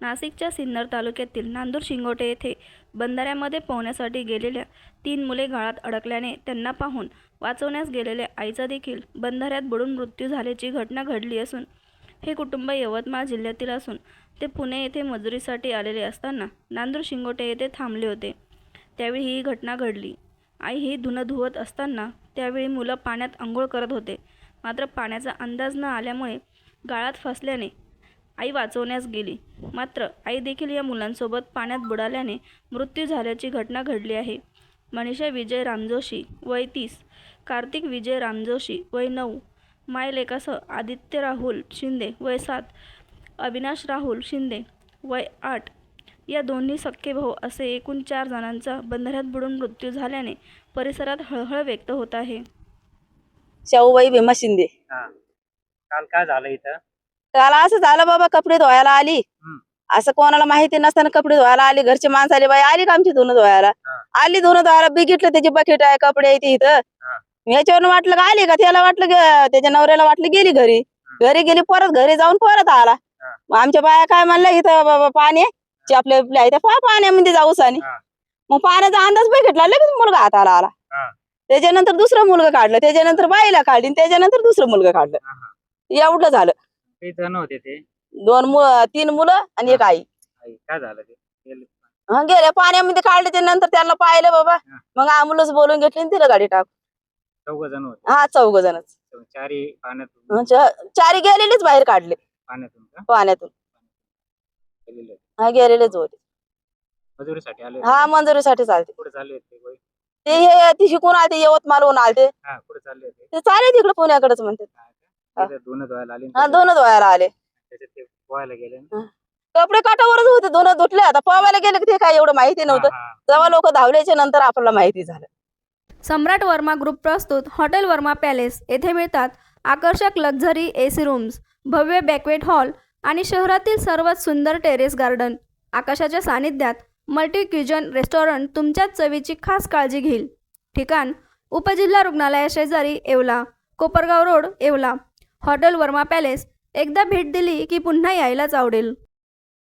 नाशिकच्या सिन्नर तालुक्यातील नांदूर शिंगोटे येथे बंधाऱ्यामध्ये पोहण्यासाठी गेलेल्या 3 मुले गाळात अडकल्याने त्यांना पाहून वाचवण्यास गेलेल्या आईचा देखील बंधाऱ्यात बुडून मृत्यू झाल्याची घटना घडली असून हे कुटुंब यवतमाळ जिल्ह्यातील असून ते पुणे येथे मजुरीसाठी आलेले असताना नांदूर शिंगोटे येथे थांबले होते. त्यावेळी ही घटना घडली. आई ही धुणं धुवत असताना त्यावेळी मुलं पाण्यात अंघोळ करत होते. मात्र पाण्याचा अंदाज न आल्यामुळे गाळात फसल्याने आई वाचवण्यास गेली. मात्र आई देखील या मुलांसोबत पाण्यात बुडाल्याने मृत्यू झाल्याची घटना घडली आहे. मनीषा विजय रामजोशी वय 30, कार्तिक विजय रामजोशी वय 9, मायलेकासह आदित्य राहुल शिंदे वय 7, अविनाश राहुल शिंदे वय 8 या दोन्ही सख्खे भाऊ असे एकूण 4 जणांचा बंधाऱ्यात बुडून मृत्यू झाल्याने परिसरात हळहळ व्यक्त होत आहे. शाहूबाई भीमा शिंदे. काल काय झालं इथं? त्याला असं झालं बाबा, कपडे धुवायला आली. असं कोणाला माहिती नसताना कपडे धुवायला आली. घरची माणसं आली, बाई आली का आमची धुणं धुवायला. आली धुणं धुवायला, बिघितलं त्याची बकेट आहे, कपडे आहे ती इथं. ह्याच्यावरून वाटलं का आली का, त्याला वाटलं त्याच्या नवऱ्याला वाटलं गेली घरी. घरी गेली, परत घरी जाऊन परत आला. मग आमच्या बाया काय म्हणल्या, इथं बाबा पाणी आपल्या इथं पाण्यामध्ये जाऊस. आणि मग पाण्याचा अंदाज बघितला, लगेच मुलगा हाताला आला. त्याच्यानंतर दुसरं मुलगा काढलं, त्याच्यानंतर बाईला काढली, त्याच्यानंतर दुसरं मुलगा काढलं. एवढं झालं. किती जण होते ते? 3 मुलं आणि एक आई. काय झालं ते? गेले पाण्यामध्ये काढले. त्यानंतर त्याला पाहिलं बाबा, मग आम्हाला बोलून घेतली आणि तिला गाडी टाक. 4 जण होते? हा, 4 जणच. 4 पाण्यातून? 4 गेलेलेच बाहेर काढले पाण्यातून का? पाण्यातून. गेलेले? हा, गेलेलेच होते. मजुरीसाठी आले? हा, मंजुरीसाठी चालते. कुठे चालले होते? ते शिकून आलते, यवतमाळहून आलते. कुठे चालले होते? ते चाले तिकडे पुण्याकडेच म्हणते. धुणं धुवायला आले? हा, धुणं धुवायला आले. त्याच्यात ते पोहायला गेले ना? कपडे काठावरच होते, धुणं धुतले. आता पोहायला गेले की ते काय एवढं माहिती नव्हतं. जेव्हा लोक धावल्याच्या नंतर आपल्याला माहिती झालं. सम्राट वर्मा ग्रुप प्रस्तुत हॉटेल वर्मा पॅलेस येथे मिळतात आकर्षक लक्झरी एसी रूम्स, भव्य बॅक्वेट हॉल आणि शहरातील सर्वात सुंदर टेरेस गार्डन. आकाशाच्या सानिध्यात मल्टी क्युजन रेस्टॉरंट तुमच्याच चवीची खास काळजी घेईल. ठिकाण उपजिल्हा रुग्णालयाशेजारी Yeola, Kopargaon road, Yeola. Hotel Verma palace एकदा भेट दिली की पुन्हा यायलाच आवडेल.